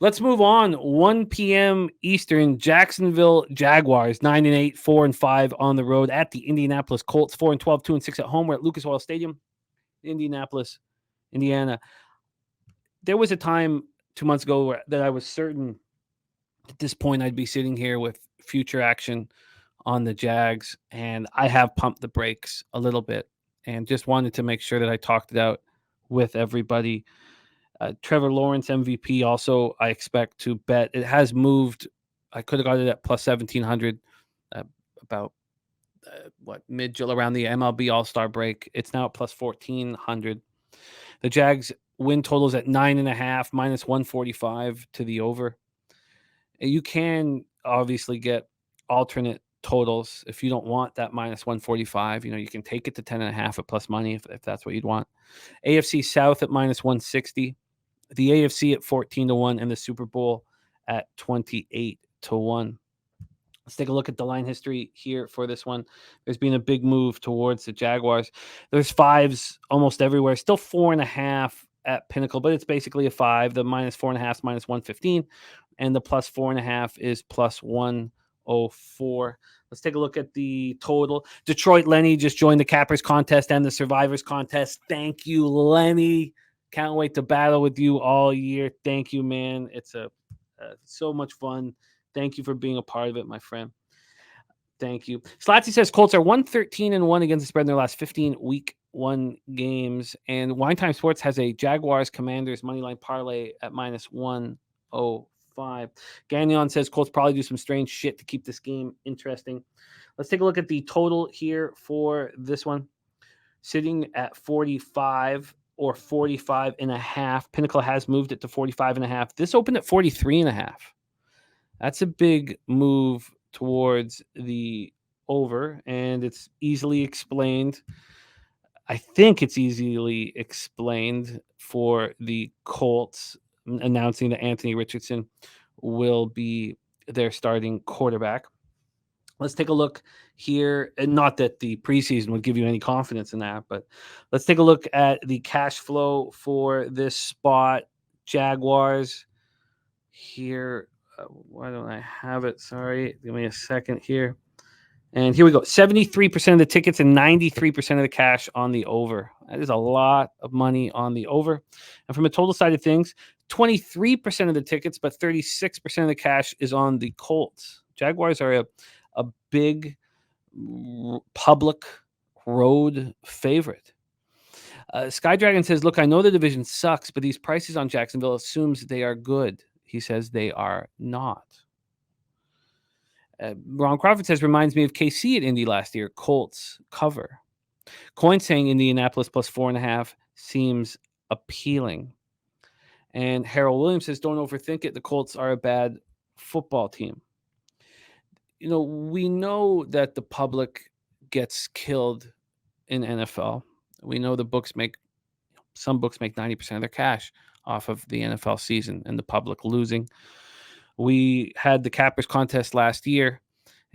Let's move on. 1 p.m. Eastern, Jacksonville Jaguars, 9-8, 4-5 on the road at the Indianapolis Colts, 4-12, 2-6 at home. We're at Lucas Oil Stadium, Indianapolis, Indiana. There was a time 2 months ago that I was certain at this point I'd be sitting here with future action on the Jags, and I have pumped the brakes a little bit and just wanted to make sure that I talked it out with everybody. Trevor Lawrence MVP also I expect to bet. It has moved. I could have got it at plus 1,700 about mid around the MLB All-Star break. It's now at plus 1,400. The Jags win totals at 9.5 minus 145 to the over. You can obviously get alternate totals if you don't want that minus 145. You can take it to 10.5 at plus money if that's what you'd want. AFC South at minus 160, the AFC at 14-1, and the Super Bowl at 28-1. Let's take a look at the line history here for this one. There's been a big move towards the Jaguars. There's fives almost everywhere. Still 4.5 at Pinnacle, but it's basically a 5. The minus 4.5 is minus 115, and the plus 4.5 is plus 104. Let's take a look at the total. Detroit Lenny just joined the Cappers contest and the Survivors contest. Thank you, Lenny. Can't wait to battle with you all year. Thank you, man. It's so much fun. Thank you for being a part of it, my friend. Thank you. Slatsy says Colts are 113-1 against the spread in their last 15 week 1 games. And Wine Time Sports has a Jaguars Commanders moneyline parlay at minus 105. Gagnon says Colts probably do some strange shit to keep this game interesting. Let's take a look at the total here for this one. Sitting at 45 or 45.5. Pinnacle has moved it to 45.5. This opened at 43.5. That's a big move towards the over, and it's easily explained. I think it's easily explained for the Colts announcing that Anthony Richardson will be their starting quarterback. Let's take a look here. And not that the preseason would give you any confidence in that, but let's take a look at the cash flow for this spot. Jaguars here. Why don't I have it? Sorry. Give me a second here. And here we go. 73% of the tickets and 93% of the cash on the over. That is a lot of money on the over. And from a total side of things, 23% of the tickets, but 36% of the cash is on the Colts. Jaguars are a big public road favorite. Sky Dragon says, look, I know the division sucks, but these prices on Jacksonville assumes they are good. He says they are not. Ron Crawford says, reminds me of KC at Indy last year. Colts cover. Coin saying Indianapolis plus 4.5 seems appealing. And Harold Williams says, don't overthink it. The Colts are a bad football team. We know that the public gets killed in NFL. We know some books make 90% of their cash off of the NFL season and the public losing. We had the Cappers contest last year,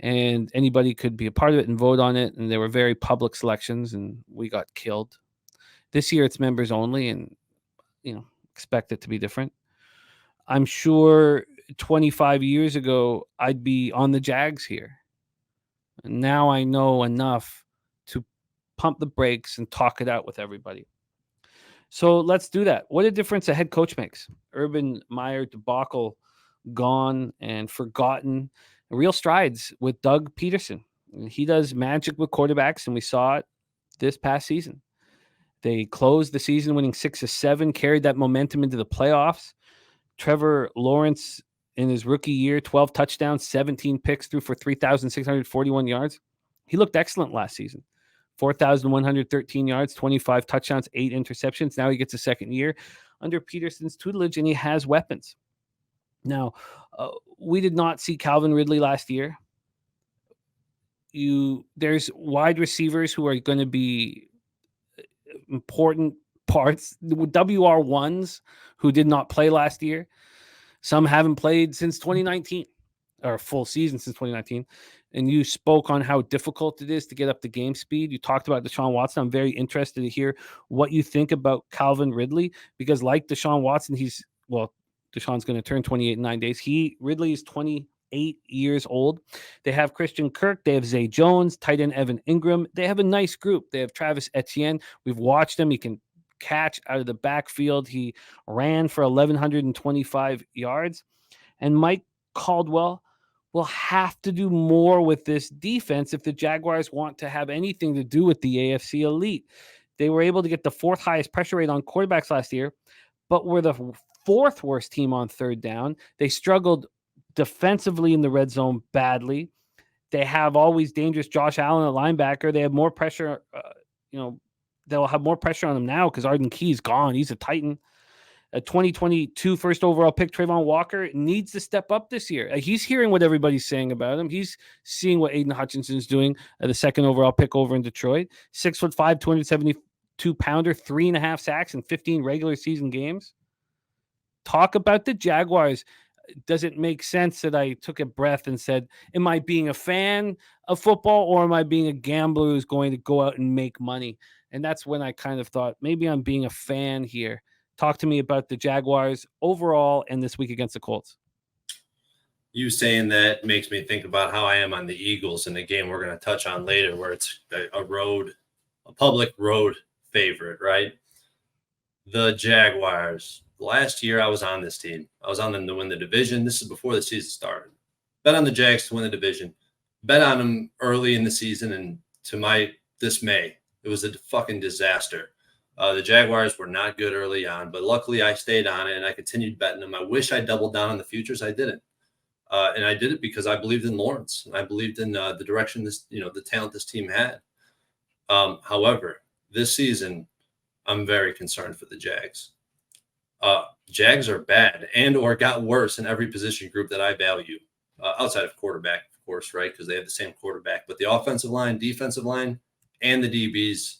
and anybody could be a part of it and vote on it, and there were very public selections, and we got killed. This year it's members only, and expect it to be different. I'm sure 25 years ago I'd be on the Jags here. And now I know enough to pump the brakes and talk it out with everybody. So let's do that. What a difference a head coach makes. Urban Meyer debacle gone and forgotten. Real strides with Doug Peterson. He does magic with quarterbacks, and we saw it this past season. They closed the season winning 6 of 7, carried that momentum into the playoffs. Trevor Lawrence in his rookie year, 12 touchdowns, 17 picks, threw for 3,641 yards. He looked excellent last season. 4,113 yards, 25 touchdowns, 8 interceptions. Now he gets a second year under Peterson's tutelage, and he has weapons. Now, we did not see Calvin Ridley last year. There's wide receivers who are going to be important parts. WR1s who did not play last year. Some haven't played since 2019, or a full season since 2019. And you spoke on how difficult it is to get up to game speed. You talked about Deshaun Watson. I'm very interested to hear what you think about Calvin Ridley, because like Deshaun Watson, Deshaun's going to turn 28 in 9 days. Ridley is 28 years old. They have Christian Kirk. They have Zay Jones, tight end Evan Ingram. They have a nice group. They have Travis Etienne. We've watched him. He can catch out of the backfield. He ran for 1,125 yards. And Mike Caldwell will have to do more with this defense if the Jaguars want to have anything to do with the AFC elite. They were able to get the 4th highest pressure rate on quarterbacks last year, but were the 4th worst team on third down. They struggled defensively in the red zone badly. They have always dangerous Josh Allen at linebacker. They have more pressure. They'll have more pressure on him now because Arden Key's gone. He's a Titan. A 2022 first overall pick, Trayvon Walker, needs to step up this year. He's hearing what everybody's saying about him. He's seeing what Aiden Hutchinson's doing at the 2nd overall pick over in Detroit. 6'5", 272-pounder, 3.5 sacks in 15 regular season games. Talk about the Jaguars. Does it make sense that I took a breath and said, am I being a fan of football or am I being a gambler who's going to go out and make money? And that's when I kind of thought, maybe I'm being a fan here. Talk to me about the Jaguars overall and this week against the Colts. You saying that makes me think about how I am on the Eagles in the game we're going to touch on later, where it's a public road favorite, right? The Jaguars. Last year I was on this team. I was on them to win the division. This is before the season started. Bet on the Jags to win the division. Bet on them early in the season, and to my dismay, it was a fucking disaster. The Jaguars were not good early on, but luckily I stayed on it and I continued betting them. I wish I doubled down on the futures. I didn't. And I did it because I believed in Lawrence and I believed in the direction the talent this team had. However, this season, I'm very concerned for the Jags. Jags are bad and or got worse in every position group that I value, outside of quarterback, of course, right? Because they have the same quarterback. But the offensive line, defensive line, and the DBs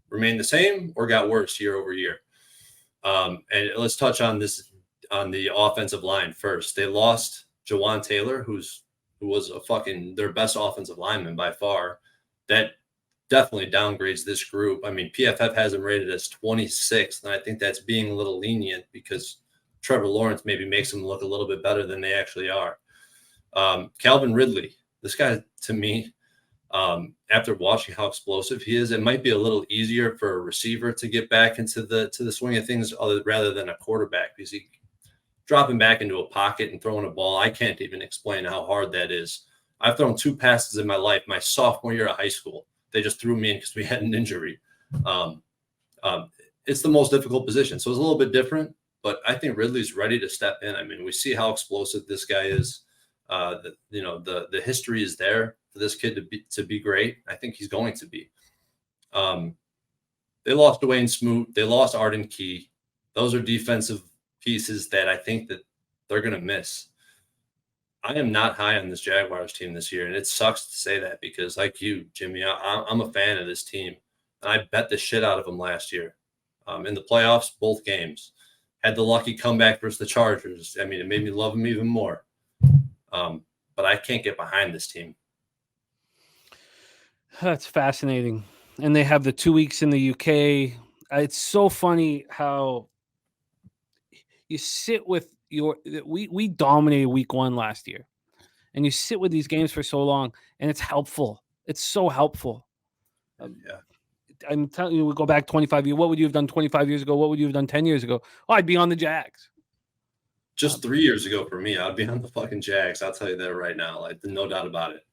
remain the same or got worse year over year. And let's touch on this on the offensive line first. They lost Jawan Taylor, who was their best offensive lineman by far. That definitely downgrades this group. I mean, PFF has him rated as 26th, and I think that's being a little lenient because Trevor Lawrence maybe makes them look a little bit better than they actually are. Calvin Ridley, this guy, to me, after watching how explosive he is, it might be a little easier for a receiver to get back into the swing of things rather than a quarterback, because he dropping back into a pocket and throwing a ball. I can't even explain how hard that is. I've thrown 2 passes in my life. My sophomore year of high school, they just threw me in because we had an injury. It's the most difficult position, so it's a little bit different. But I think Ridley's ready to step in. I mean, we see how explosive this guy is. The history is there for this kid to be great. I think he's going to be. They lost Dwayne Smoot. They lost Arden Key. Those are defensive pieces that I think that they're going to miss. I am not high on this Jaguars team this year, and it sucks to say that because, like you, Jimmy, I'm a fan of this team. And I bet the shit out of them last year. In the playoffs, both games. Had the lucky comeback versus the Chargers. I mean, it made me love them even more. But I can't get behind this team. That's fascinating. And they have the 2 weeks in the UK. It's so funny how you sit with we dominated week 1 last year, and you sit with these games for so long, and it's helpful. It's so helpful. Yeah. I'm telling you, we go back 25 years. What would you have done 25 years ago? What would you have done 10 years ago? Oh, I'd be on the Jags. Just 3 years ago for me, I'd be on the fucking Jags. I'll tell you that right now. Like, no doubt about it.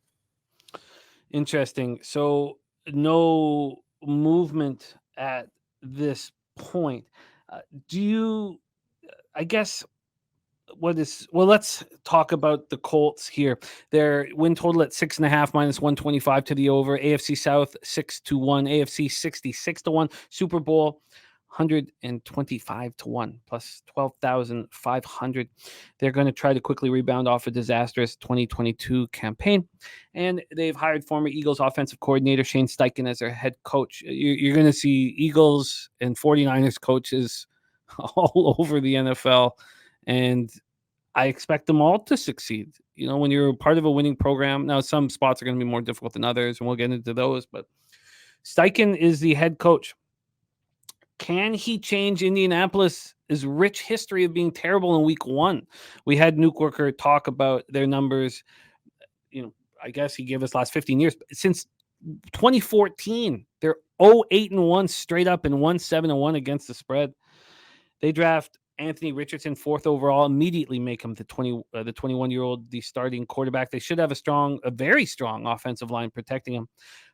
Interesting. So no movement at this point. Let's talk about the Colts here. Their win total at 6.5 minus 125 to the over. AFC South 6-1, AFC 66-1, Super Bowl 125-1 plus 12,500. They're going to try to quickly rebound off a disastrous 2022 campaign, and they've hired former Eagles offensive coordinator Shane Steichen as their head coach. You're going to see Eagles and 49ers coaches all over the NFL, and I expect them all to succeed. You know, when you're part of a winning program, now some spots are going to be more difficult than others, and we'll get into those, but Steichen is the head coach. Can he change Indianapolis is rich history of being terrible in week 1. We had Nuke Worker talk about their numbers. I guess he gave us last 15 years. Since 2014, they're 0-8-1 straight up and 1-7-1 against the spread. They draft Anthony Richardson 4th overall, immediately make him the 21-year-old, the starting quarterback. They should have a very strong offensive line protecting him.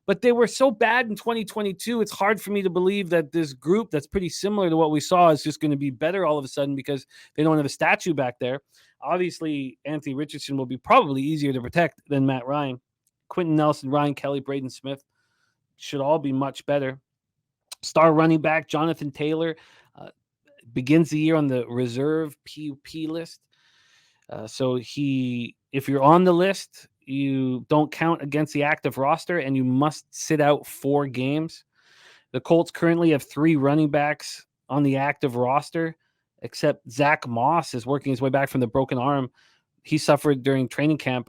But they were so bad in 2022, it's hard for me to believe that this group that's pretty similar to what we saw is just going to be better all of a sudden because they don't have a statue back there. Obviously, Anthony Richardson will be probably easier to protect than Matt Ryan. Quentin Nelson, Ryan Kelly, Braden Smith should all be much better. Star running back Jonathan Taylor begins the year on the reserve PUP list. So if you're on the list, you don't count against the active roster and you must sit out 4 games. The Colts currently have 3 running backs on the active roster, except Zach Moss is working his way back from the broken arm he suffered during training camp.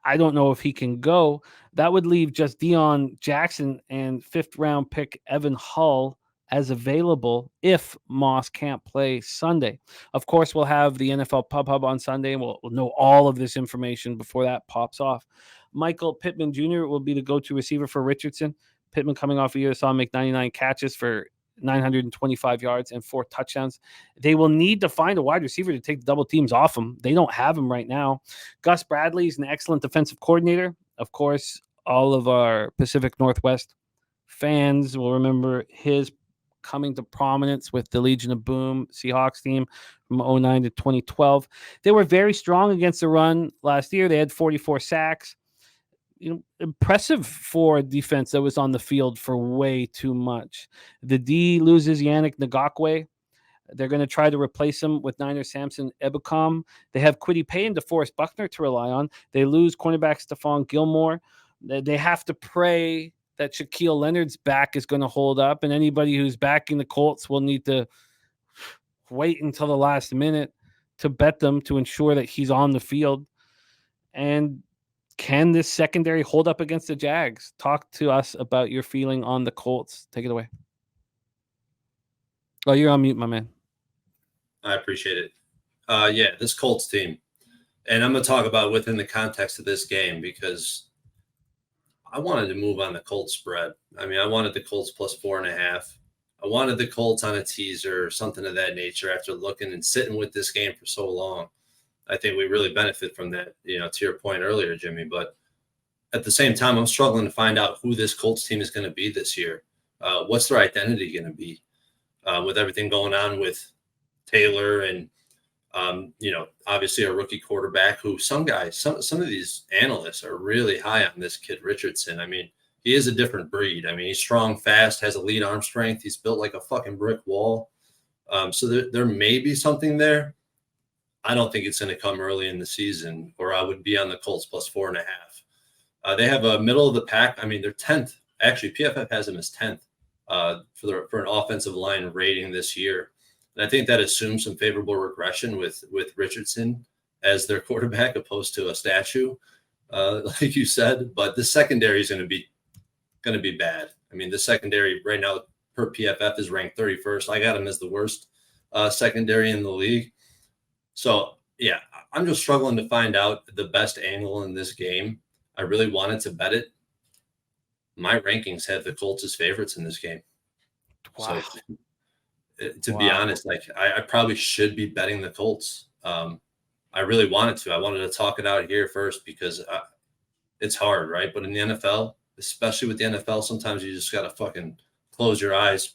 I don't know if he can go. That would leave just Deion Jackson and 5th round pick Evan Hull as available if Moss can't play Sunday. Of course, we'll have the NFL Pub Hub on Sunday, and we'll know all of this information before that pops off. Michael Pittman Jr. will be the go-to receiver for Richardson. Pittman coming off a year saw him make 99 catches for 925 yards and 4 touchdowns. They will need to find a wide receiver to take the double teams off him. They don't have him right now. Gus Bradley is an excellent defensive coordinator. Of course, all of our Pacific Northwest fans will remember his coming to prominence with the Legion of Boom Seahawks team from 2009 to 2012. They were very strong against the run last year. They had 44 sacks. Impressive for a defense that was on the field for way too much. The D loses Yannick Ngakoue. They're going to try to replace him with Niner Samson Ebukam. They have Kwity Paye and DeForest Buckner to rely on. They lose cornerback Stephon Gilmore. They have to pray that Shaquille Leonard's back is going to hold up, and anybody who's backing the Colts will need to wait until the last minute to bet them to ensure that he's on the field. And can this secondary hold up against the Jags? Talk to us about your feeling on the Colts. Take it away. Oh, you're on mute, my man. I appreciate it. Yeah, this Colts team. And I'm going to talk about within the context of this game because I wanted to move on the Colts spread. I mean, I wanted the Colts plus 4.5. I wanted the Colts on a teaser or something of that nature after looking and sitting with this game for so long. I think we really benefit from that, to your point earlier, Jimmy. But at the same time, I'm struggling to find out who this Colts team is going to be this year. What's their identity going to be with everything going on with Taylor and, obviously a rookie quarterback who some of these analysts are really high on this kid Richardson. I mean, he is a different breed. I mean, he's strong, fast, has elite arm strength. He's built like a fucking brick wall. So there may be something there. I don't think it's going to come early in the season, or I would be on the Colts plus 4.5. They have a middle of the pack. I mean, they're 10th. Actually, PFF has them as 10th for an offensive line rating this year. And I think that assumes some favorable regression with Richardson as their quarterback, opposed to a statue, like you said. But the secondary is going to be bad. I mean, the secondary right now per PFF is ranked 31st. I got them as the worst secondary in the league. So, yeah, I'm just struggling to find out the best angle in this game. I really wanted to bet it. My rankings have the Colts as favorites in this game. Wow. So, to be honest, I probably should be betting the Colts. I really wanted to. I wanted to talk it out here first because it's hard, right? But in the NFL, especially with the NFL, sometimes you just got to fucking close your eyes,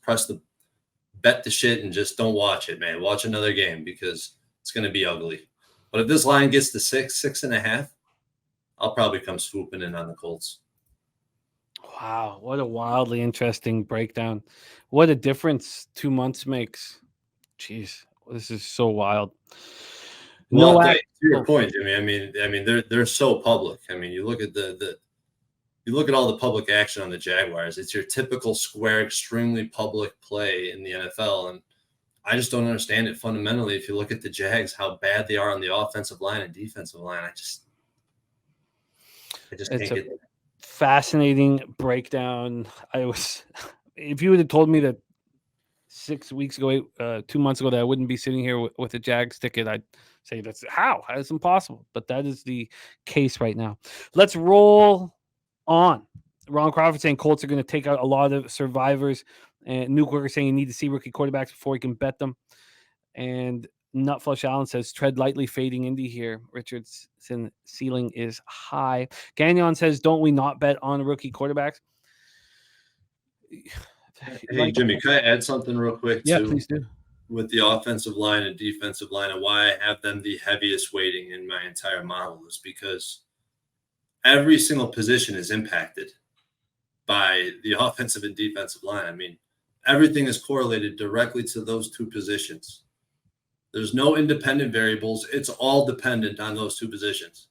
bet the shit, and just don't watch it, man. Watch another game because it's going to be ugly. But if this line gets to 6.5, I'll probably come swooping in on the Colts. Wow, what a wildly interesting breakdown. What a difference 2 months makes. Jeez, this is so wild. Well, to your point, Jimmy, I mean, they're so public. I mean, you look at you look at all the public action on the Jaguars. It's your typical square, extremely public play in the NFL, and I just don't understand it fundamentally. If you look at the Jags, how bad they are on the offensive line and defensive line, I just can't get it. Fascinating breakdown. If you would have told me that 6 weeks ago, 2 months ago, that I wouldn't be sitting here with a Jags ticket, I'd say that's impossible. But that is the case right now. Let's roll on. Ron Crawford saying Colts are going to take out a lot of survivors. And Nuke Worker saying you need to see rookie quarterbacks before you can bet them. And Nutflush Allen says tread lightly, fading Indy here. Richardson ceiling is high. Gagnon says, don't we not bet on rookie quarterbacks? Hey, Jimmy, can I add something real quick? Yeah, please do. With the offensive line and defensive line, and why I have them the heaviest weighting in my entire model is because every single position is impacted by the offensive and defensive line. I mean, everything is correlated directly to those two positions. There's no independent variables. It's all dependent on those two positions.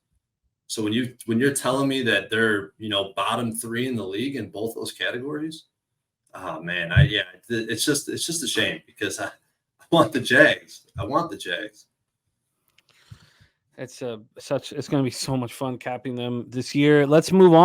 So when you're telling me that they're, bottom 3 in the league in both those categories, oh man, it's just a shame because I want the Jags. It's going to be so much fun capping them this year. Let's move on.